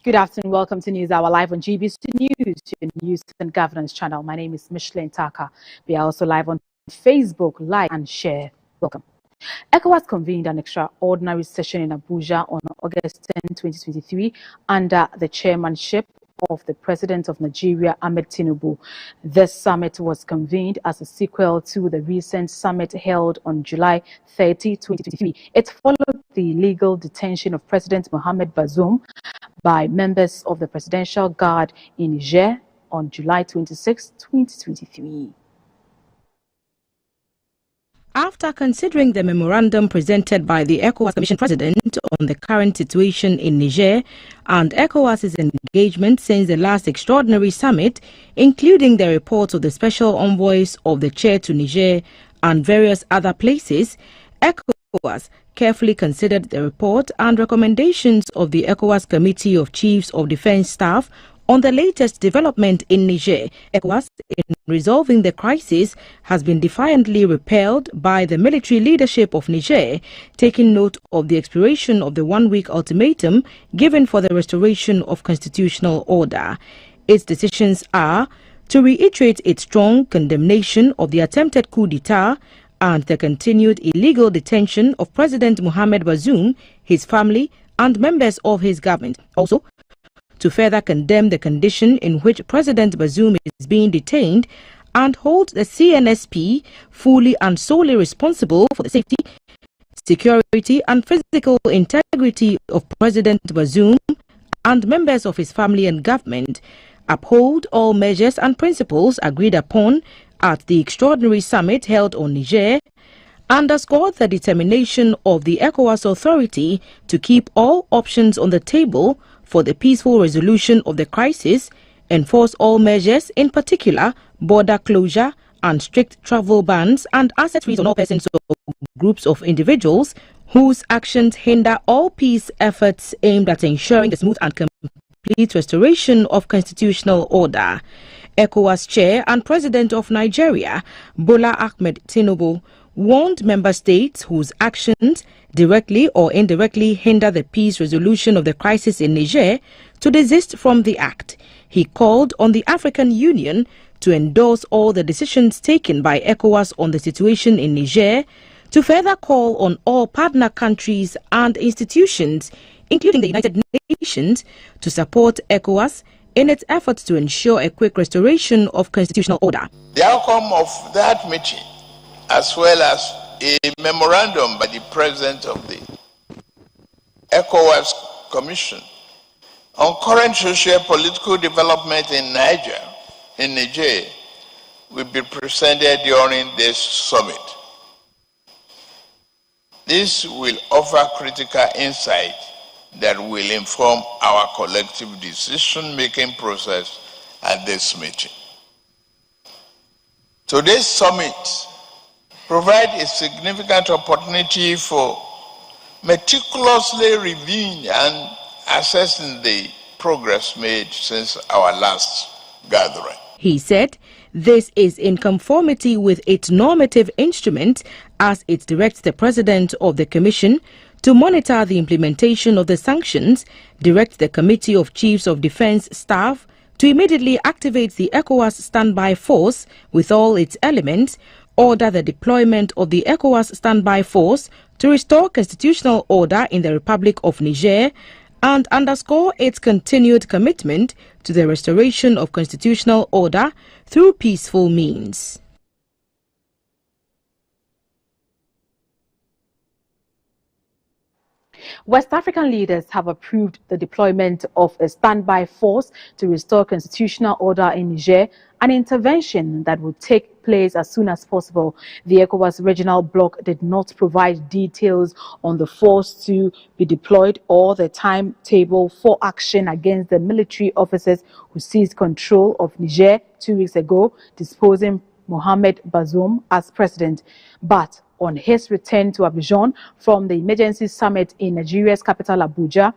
Good afternoon. Welcome to News Hour live on GBC News, your news and governance channel. My name is Micheline Taka. We are also live on Facebook. Like and share. Welcome. ECOWAS convened an extraordinary session in Abuja on August 10, 2023, under the chairmanship of the President of Nigeria, Ahmed Tinubu. This summit was convened as a sequel to the recent summit held on July 30, 2023. It followed the illegal detention of President Mohamed Bazoum by members of the Presidential Guard in Niger on July 26, 2023. After considering the memorandum presented by the ECOWAS Commission President on the current situation in Niger and ECOWAS's engagement since the last extraordinary summit, including the reports of the special envoys of the chair to Niger and various other places, ECOWAS carefully considered the report and recommendations of the ECOWAS Committee of Chiefs of Defense Staff on the latest development in Niger. ECOWAS, in resolving the crisis, has been defiantly repelled by the military leadership of Niger, taking note of the expiration of the one-week ultimatum given for the restoration of constitutional order. Its decisions are to reiterate its strong condemnation of the attempted coup d'etat and the continued illegal detention of President Mohamed Bazoum, his family, and members of his government. Also, to further condemn the condition in which President Bazoum is being detained and hold the CNSP fully and solely responsible for the safety, security and physical integrity of President Bazoum and members of his family and government, uphold all measures and principles agreed upon at the extraordinary summit held on Niger, underscore the determination of the ECOWAS authority to keep all options on the table for the peaceful resolution of the crisis, enforce all measures, in particular border closure and strict travel bans and asset freeze on all persons or groups of individuals whose actions hinder all peace efforts aimed at ensuring the smooth and complete restoration of constitutional order. ECOWAS Chair and President of Nigeria, Bola Ahmed Tinubu, warned member states whose actions directly or indirectly hinder the peace resolution of the crisis in Niger to desist from the act. He called on the African Union to endorse all the decisions taken by ECOWAS on the situation in Niger, to further call on all partner countries and institutions, including the United Nations, to support ECOWAS in its efforts to ensure a quick restoration of constitutional order. The outcome of that meeting, as well as a memorandum by the President of the ECOWAS Commission on current socio-political development in Niger, will be presented during this summit. This will offer critical insight that will inform our collective decision-making process at this meeting. Today's summit provides a significant opportunity for meticulously reviewing and assessing the progress made since our last gathering. He said this is in conformity with its normative instrument as it directs the President of the Commission to monitor the implementation of the sanctions, direct the Committee of Chiefs of Defense Staff to immediately activate the ECOWAS standby force with all its elements, order the deployment of the ECOWAS standby force to restore constitutional order in the Republic of Niger, and underscore its continued commitment to the restoration of constitutional order through peaceful means. West African leaders have approved the deployment of a standby force to restore constitutional order in Niger, an intervention that will take place as soon as possible. The ECOWAS regional bloc did not provide details on the force to be deployed or the timetable for action against the military officers who seized control of Niger 2 weeks ago, disposing Mohamed Bazoum as president. But on his return to Abidjan from the emergency summit in Nigeria's capital Abuja,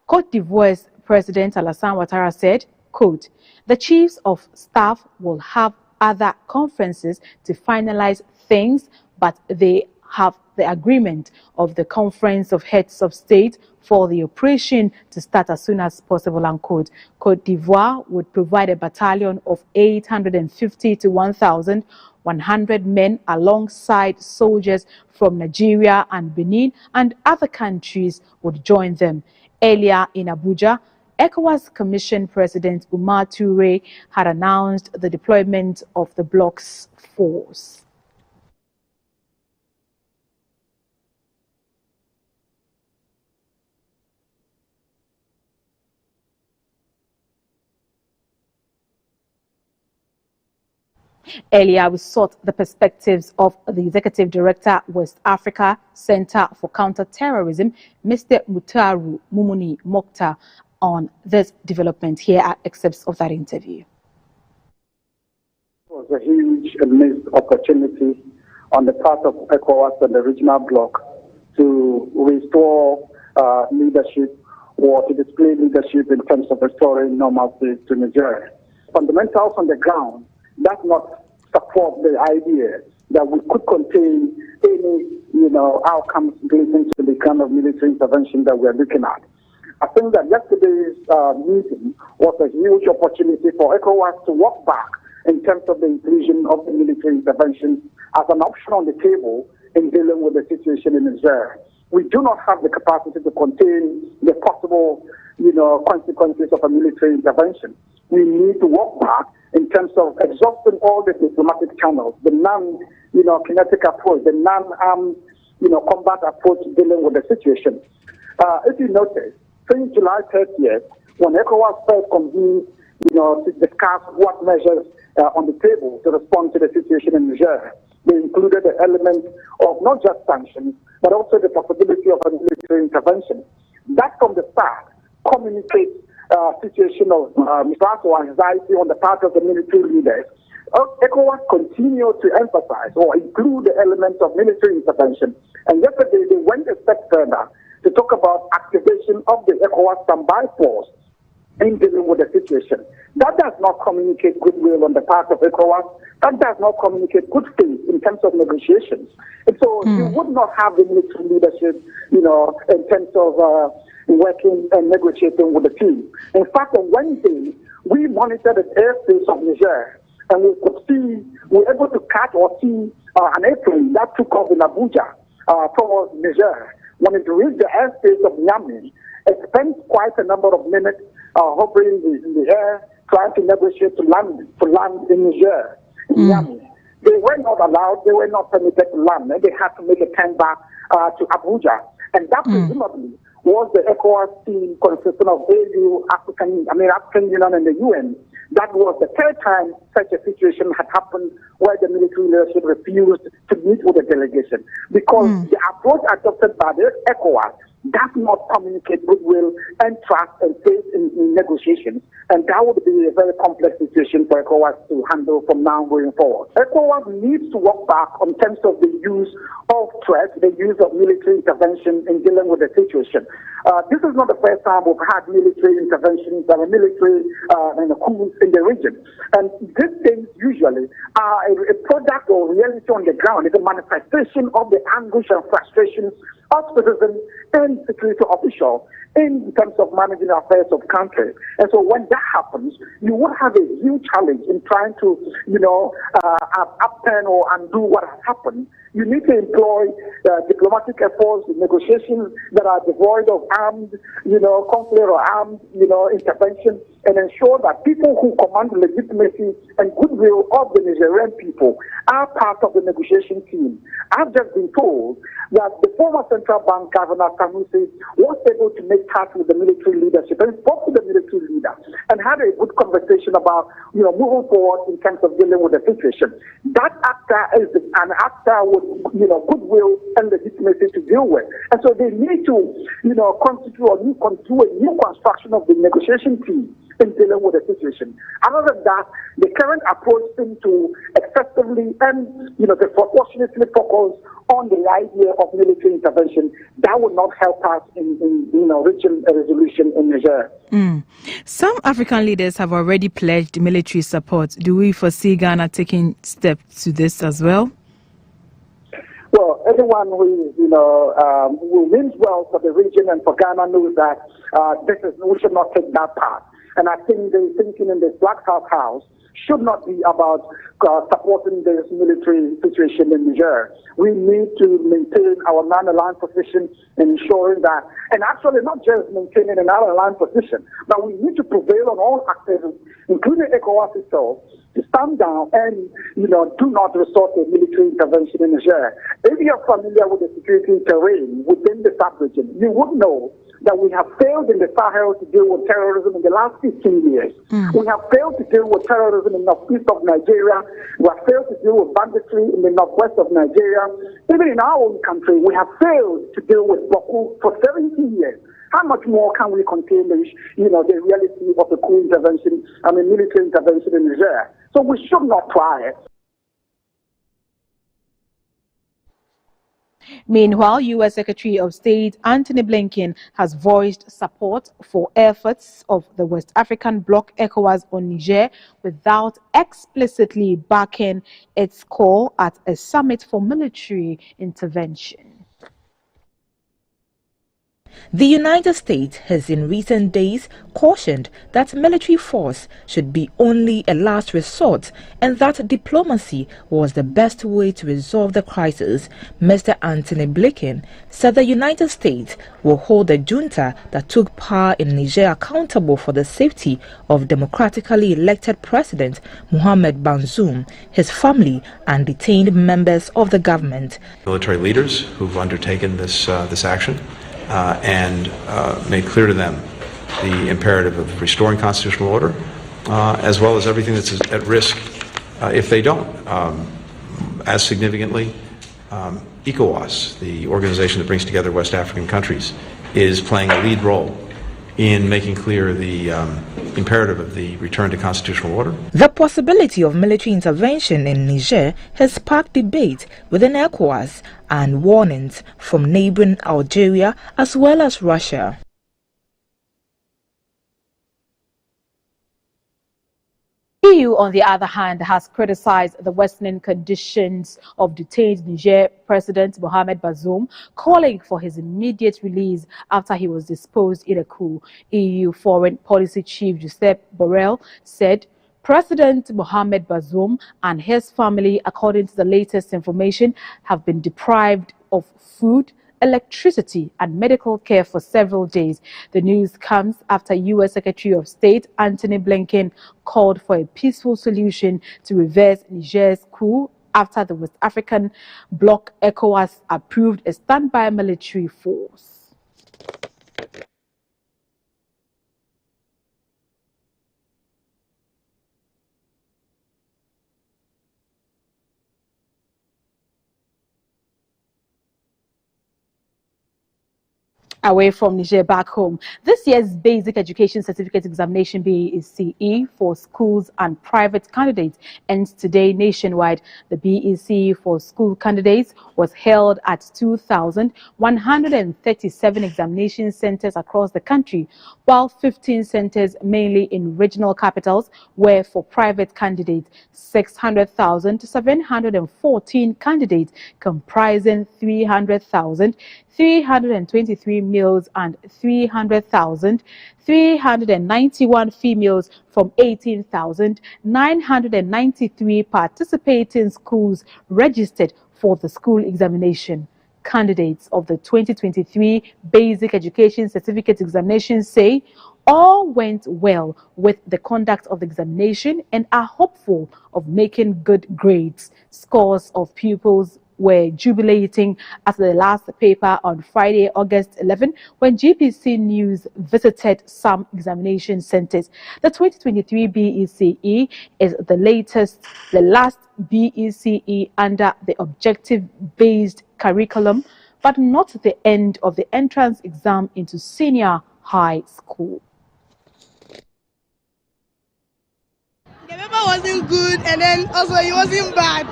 Côte d'Ivoire's President Alassane Ouattara said, quote, "The chiefs of staff will have other conferences to finalize things, but they have the agreement of the Conference of Heads of State for the operation to start as soon as possible, unquote. Cote d'Ivoire would provide a battalion of 850 to 1,100 men alongside soldiers from Nigeria and Benin, and other countries would join them. Earlier in Abuja, ECOWAS Commission President Umar Toure had announced the deployment of the bloc's force. Earlier, we sought the perspectives of the Executive Director, West Africa Center for Counter-Terrorism, Mr. Mutaru Mumuni Mokhtar, on this development. Here are excerpts of that interview. It was a huge and missed opportunity on the part of ECOWAS and the regional bloc to restore leadership or to display leadership in terms of restoring normalcy to Nigeria. Fundamentals on the ground does not support the idea that we could contain any, outcomes relating to the kind of military intervention that we're looking at. I think that yesterday's meeting was a huge opportunity for ECOWAS to walk back in terms of the inclusion of the military intervention as an option on the table in dealing with the situation in Nigeria. We do not have the capacity to contain the possible, consequences of a military intervention. We need to walk back in terms of exhausting all the diplomatic channels, the non-kinetic approach, the non-armed, combat approach dealing with the situation. If you notice, since July 30th, when ECOWAS first convened, to discuss what measures on the table to respond to the situation in Niger, they included the element of not just sanctions, but also the possibility of a military intervention. That from the start communicates situation of mistrust or anxiety on the part of the military leaders. ECOWAS continued to emphasize or include the element of military intervention. And yesterday they went a step further to talk about activation of the ECOWAS standby force in dealing with the situation. That does not communicate goodwill on the part of ECOWAS. That does not communicate good faith in terms of negotiations. And so you would not have the military leadership, in terms of working and negotiating with the team. In fact, on Wednesday, we monitored the airspace of Niger, and we were able to catch or see an airplane that took off in Abuja towards Niger. When it reached the airspace of Niamey, it spent quite a number of minutes hovering in the air, trying to negotiate to land in Niger, in Niamey. They were not allowed, they were not permitted to land, and they had to make a turn back to Abuja. And that presumably was the ECOWAS team consisting of AU, African Union, and the UN. That was the third time such a situation had happened where the military leadership refused to meet with the delegation. Because the approach adopted by the ECOWAS does not communicate goodwill and trust and faith in negotiations. And that would be a very complex situation for ECOWAS to handle from now going forward. ECOWAS needs to walk back in terms of the use of threats, the use of military intervention in dealing with the situation. This is not the first time we've had military interventions and military coups in the region. And these things usually are a product or reality on the ground. It's a manifestation of the anguish and frustrations of citizens and security officials in terms of managing the affairs of country. And so when that happens, you will have a huge challenge in trying to, upturn or undo what has happened. You need to employ diplomatic efforts, negotiations that are devoid of armed, conflict or armed, intervention, and ensure that people who command the legitimacy and goodwill of the Nigerian people are part of the negotiation team. I've just been told that the former central bank governor, Sanusi, was able to make touch with the military leadership and spoke to the military leader and had a good conversation about, moving forward in terms of dealing with the situation. That actor is an actor with, goodwill and legitimacy to deal with. And so they need to, constitute a new construction of the negotiation team in dealing with the situation. Other than that, the current approach seems to excessively and, disproportionately focus on the idea of military intervention. That would not help us in reaching a resolution in Niger. Some African leaders have already pledged military support. Do we foresee Ghana taking steps to this as well? Well, anyone who means well for the region and for Ghana knows that we should not take that path. And I think the thinking in the Black House should not be about supporting this military situation in Niger. We need to maintain our non-aligned position in ensuring that, and actually not just maintaining a non-aligned position, but we need to prevail on all actors, including ECOWAS itself, to stand down and, do not resort to military intervention in Niger. If you're familiar with the security terrain within the sub-region, you would know that we have failed in the Sahel to deal with terrorism in the last 15 years. We have failed to deal with terrorism in the northeast of Nigeria. We have failed to deal with banditry in the northwest of Nigeria. Even in our own country, we have failed to deal with Boko for 17 years. How much more can we contain the reality of the military intervention in Niger? So we should not try it. Meanwhile, U.S. Secretary of State Antony Blinken has voiced support for efforts of the West African bloc ECOWAS on Niger without explicitly backing its call at a summit for military intervention. The United States has in recent days cautioned that military force should be only a last resort and that diplomacy was the best way to resolve the crisis. Mr. Antony Blinken said the United States will hold the junta that took power in Niger accountable for the safety of democratically elected President Mohamed Bazoum, his family and detained members of the government. Military leaders who've undertaken this action and made clear to them the imperative of restoring constitutional order, as well as everything that's at risk if they don't. As significantly, ECOWAS, the organization that brings together West African countries, is playing a lead role in making clear the imperative of the return to constitutional order. The possibility of military intervention in Niger has sparked debate within ECOWAS and warnings from neighboring Algeria as well as Russia. EU, on the other hand, has criticized the worsening conditions of detained Niger President Mohamed Bazoum, calling for his immediate release after he was disposed in a coup. EU Foreign Policy Chief Josep Borrell said President Mohamed Bazoum and his family, according to the latest information, have been deprived of food, electricity and medical care for several days. The news comes after U.S. Secretary of State Antony Blinken called for a peaceful solution to reverse Niger's coup after the West African bloc ECOWAS approved a standby military force. Away from Niger, back home, this year's Basic Education Certificate Examination BECE for schools and private candidates ends today nationwide. The BECE for school candidates was held at 2,137 examination centers across the country, while 15 centers, mainly in regional capitals, were for private candidates. 600,714 candidates, comprising 300,323 males and 300,391 females from 18,993 participating schools registered for the school examination. Candidates of the 2023 Basic Education Certificate Examination say all went well with the conduct of the examination and are hopeful of making good grades. Scores of pupils were jubilating after the last paper on Friday, August 11, when GPC News visited some examination centers. The 2023 BECE is the last BECE under the objective-based curriculum, but not the end of the entrance exam into senior high school. The paper wasn't good, and then also it wasn't bad.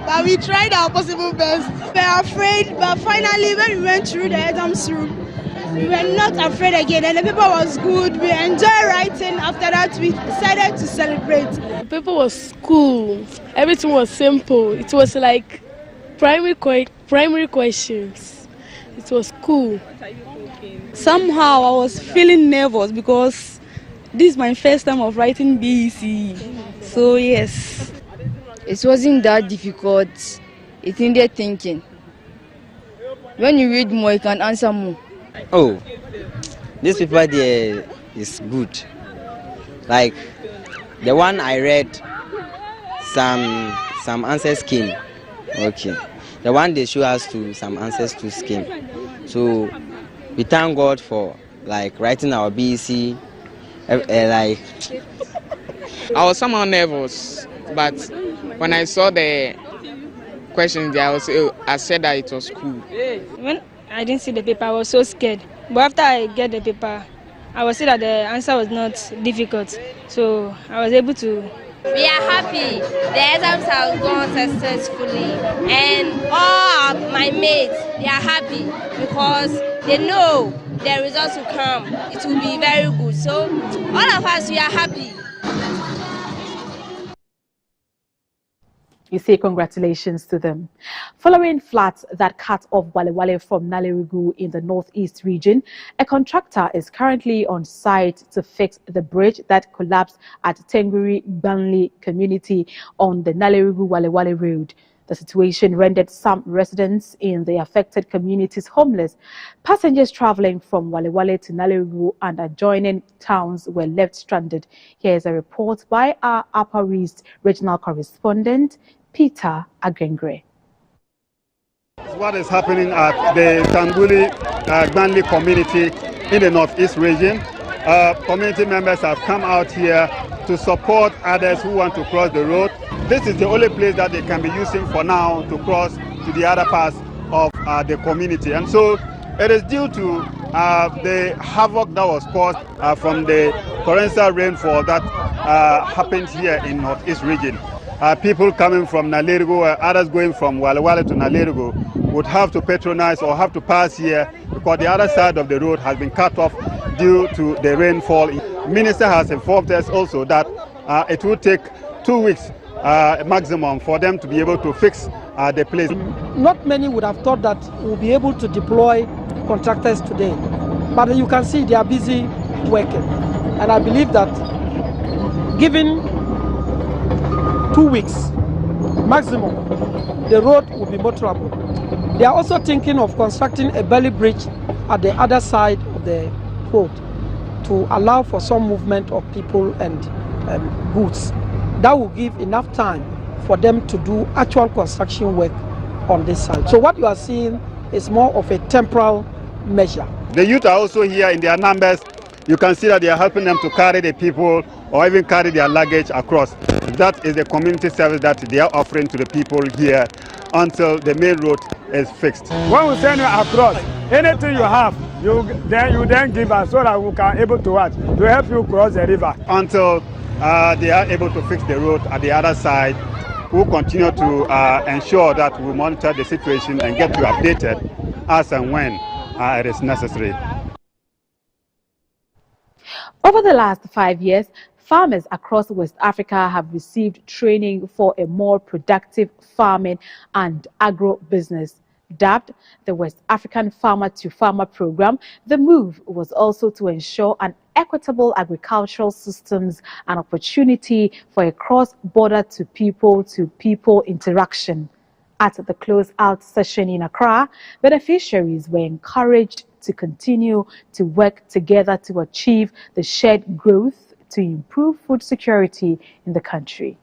But we tried our possible best. We were afraid, but finally when we went through the exams room, we were not afraid again, and the paper was good. We enjoyed writing. After that, we decided to celebrate. The paper was cool. Everything was simple. It was like primary questions. It was cool. Somehow I was feeling nervous because this is my first time of writing BEC. So yes. It wasn't that difficult. It needed thinking. When you read more, you can answer more. Oh, this paper there is good. Like the one I read, some answers came. Okay. The one they show us to some answers to scheme. So we thank God for like writing our BEC. Like I was somehow nervous, but when I saw the questions there, I said that it was cool. When I didn't see the paper, I was so scared. But after I get the paper, I was see that the answer was not difficult. So I was able to. We are happy. The exams have gone successfully, and all my mates, they are happy because they know the results will come. It will be very good. So all of us, we are happy. You say congratulations to them. Following floods that cut off Wale from Nalerigu in the northeast region, a contractor is currently on site to fix the bridge that collapsed at Tenguri Banli community on the Nalerigu-Wale road. The situation rendered some residents in the affected communities homeless. Passengers traveling from Wale to Nalerigu and adjoining towns were left stranded. Here is a report by our Upper East regional correspondent, Peter Agrengre. What is happening at the Tanguli Banli community in the northeast region? Community members have come out here to support others who want to cross the road. This is the only place that they can be using for now to cross to the other parts of the community. And so it is due to the havoc that was caused from the torrential rainfall that happened here in northeast region. People coming from Nalerigu, others going from Wale to Nalerigu would have to patronize or have to pass here because the other side of the road has been cut off due to the rainfall. Minister has informed us also that it will take 2 weeks maximum for them to be able to fix the place. Not many would have thought that we'll be able to deploy contractors today, but you can see they are busy working, and I believe that given 2 weeks maximum, the road will be motorable. They are also thinking of constructing a belly bridge at the other side of the road to allow for some movement of people and goods. That will give enough time for them to do actual construction work on this side. So what you are seeing is more of a temporal measure. The youth are also here in their numbers. You can see that they are helping them to carry the people or even carry their luggage across. That is the community service that they are offering to the people here until the main road is fixed. When we send you across, anything you have, you then give us so that we can able to watch to help you cross the river. Until they are able to fix the road at the other side, we'll continue to ensure that we monitor the situation and get you updated as and when it is necessary. Over the last 5 years, farmers across West Africa have received training for a more productive farming and agro-business. Dubbed the West African Farmer-to-Farmer program, the move was also to ensure an equitable agricultural systems and opportunity for a cross-border to people interaction. At the close-out session in Accra, beneficiaries were encouraged to continue to work together to achieve the shared growth to improve food security in the country.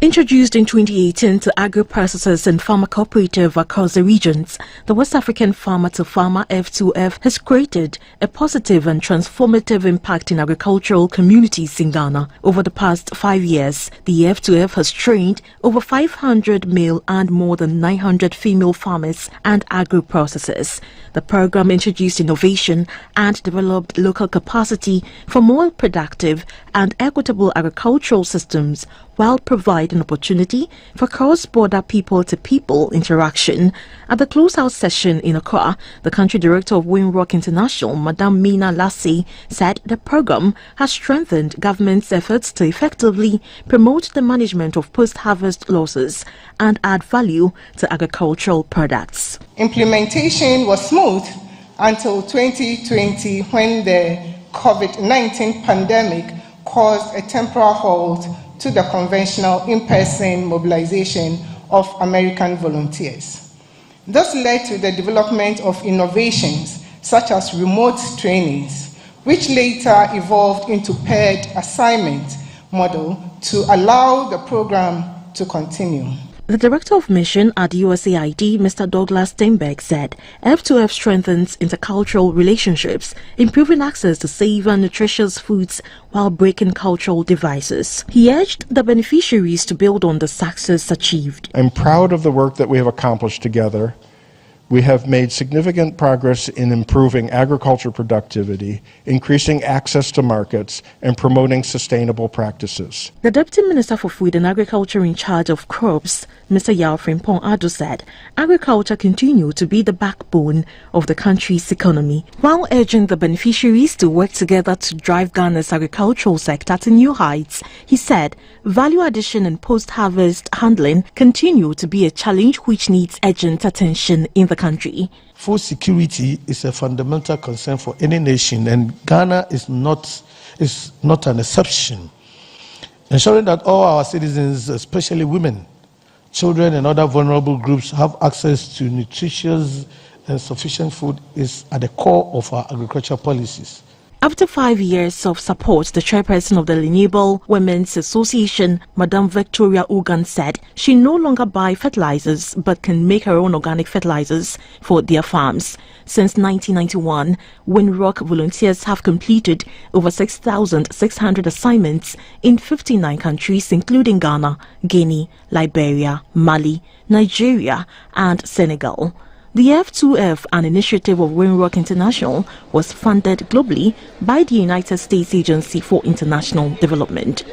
Introduced in 2018 to agro-processors and farmer cooperative across the regions, the West African Farmer-to-Farmer F2F has created a positive and transformative impact in agricultural communities in Ghana. Over the past 5 years, the F2F has trained over 500 male and more than 900 female farmers and agro-processors. The program introduced innovation and developed local capacity for more productive and equitable agricultural systems while providing opportunity for cross-border people-to-people interaction. At the closeout session in Accra, the country director of Winrock International, Madam Mina Lassie, said the program has strengthened government's efforts to effectively promote the management of post-harvest losses and add value to agricultural products. Implementation was smooth until 2020, when the COVID-19 pandemic caused a temporary halt to the conventional in-person mobilization of American volunteers. This led to the development of innovations such as remote trainings, which later evolved into paired assignment model to allow the program to continue. The Director of Mission at USAID, Mr. Douglas Steinberg, said F2F strengthens intercultural relationships, improving access to safe and nutritious foods while breaking cultural divides. He urged the beneficiaries to build on the success achieved. I'm proud of the work that we have accomplished together. We have made significant progress in improving agriculture productivity, increasing access to markets, and promoting sustainable practices. The Deputy Minister for Food and Agriculture in charge of crops, Mr. Yao Frimpong Ado, said agriculture continued to be the backbone of the country's economy, while urging the beneficiaries to work together to drive Ghana's agricultural sector to new heights. He said value addition and post-harvest handling continue to be a challenge which needs urgent attention in the country. Food security is a fundamental concern for any nation, and Ghana is not an exception. Ensuring that all our citizens, especially women, children and other vulnerable groups, have access to nutritious and sufficient food is at the core of our agricultural policies. After 5 years of support, the chairperson of the Renewable Women's Association, Madame Victoria Ugan, said she no longer buys fertilizers but can make her own organic fertilizers for their farms. Since 1991, Winrock volunteers have completed over 6,600 assignments in 59 countries, including Ghana, Guinea, Liberia, Mali, Nigeria, and Senegal. The F2F, an initiative of Winrock International, was funded globally by the United States Agency for International Development.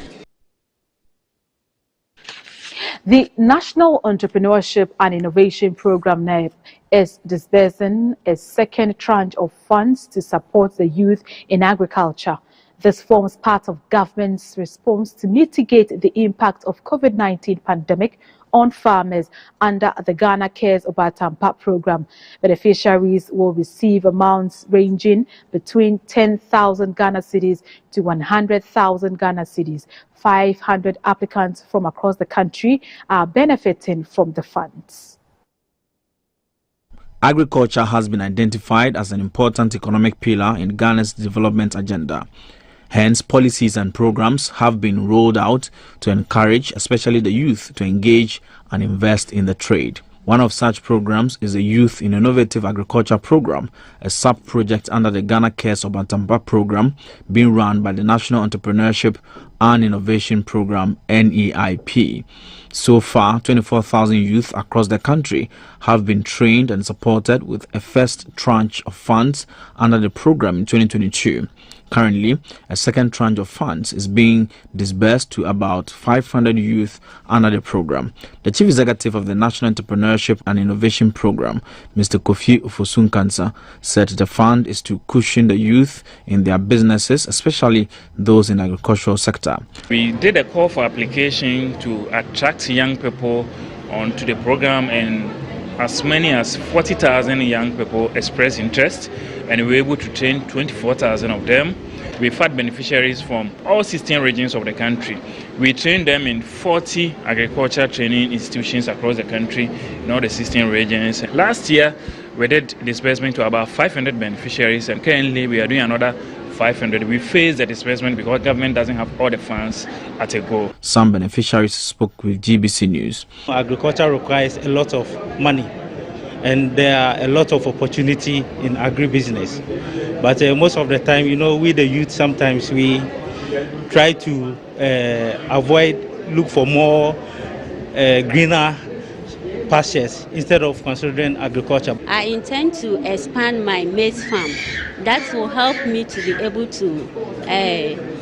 The National Entrepreneurship and Innovation Program, NEP, is disbursing a second tranche of funds to support the youth in agriculture. This forms part of government's response to mitigate the impact of COVID-19 pandemic on farmers under the Ghana Cares Obatampa program. Beneficiaries will receive amounts ranging between 10,000 Ghana cedis to 100,000 Ghana cedis. 500 applicants from across the country are benefiting from the funds. Agriculture has been identified as an important economic pillar in Ghana's development agenda. Hence, policies and programs have been rolled out to encourage, especially the youth, to engage and invest in the trade. One of such programs is the Youth in Innovative Agriculture Program, a sub-project under the Ghana Cares Obatampa program being run by the National Entrepreneurship and Innovation Program, NEIP. So far, 24,000 youth across the country have been trained and supported with a first tranche of funds under the program in 2022. Currently, a second tranche of funds is being disbursed to about 500 youth under the program. The Chief Executive of the National Entrepreneurship and Innovation Program, Mr. Kofi Ofosun-Kansa, said the fund is to cushion the youth in their businesses, especially those in the agricultural sector. We did a call for application to attract young people onto the program, and as many as 40,000 young people expressed interest, and we were able to train 24,000 of them. We've had beneficiaries from all 16 regions of the country. We trained them in 40 agriculture training institutions across the country in all the 16 regions. Last year, we did disbursement to about 500 beneficiaries, and currently we are doing another 500. We phased the disbursement because government doesn't have all the funds at a go. Some beneficiaries spoke with GBC News. Agriculture requires a lot of money, and there are a lot of opportunity in agribusiness. But most of the time, we the youth, sometimes we try to look for more greener pastures instead of considering agriculture. I intend to expand my maize farm. That will help me to be able to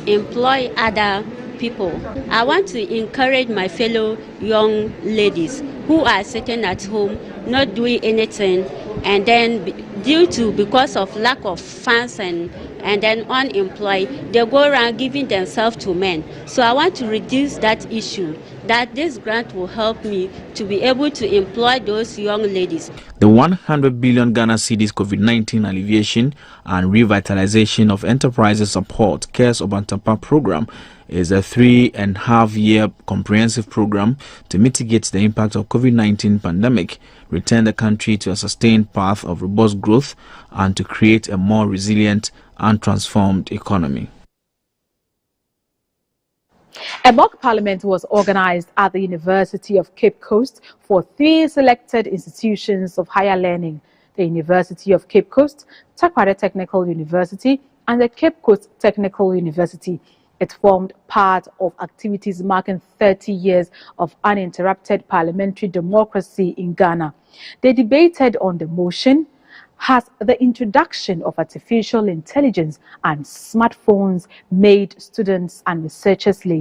employ other people. I want to encourage my fellow young ladies who are sitting at home, not doing anything, and then because of lack of funds and then unemployed, they go around giving themselves to men. So I want to reduce that issue, that this grant will help me to be able to employ those young ladies. The 100 billion Ghana cedis COVID-19 alleviation and revitalization of enterprises support CARES Obantapa program is a 3.5-year comprehensive program to mitigate the impact of COVID-19 pandemic, return the country to a sustained path of robust growth, and to create a more resilient and transformed economy. A mock parliament was organized at the University of Cape Coast for 3 selected institutions of higher learning: the University of Cape Coast, Takwara Technical University, and the Cape Coast Technical University. It formed part of activities marking 30 years of uninterrupted parliamentary democracy in Ghana. They debated on the motion, has the introduction of artificial intelligence and smartphones made students and researchers lazy?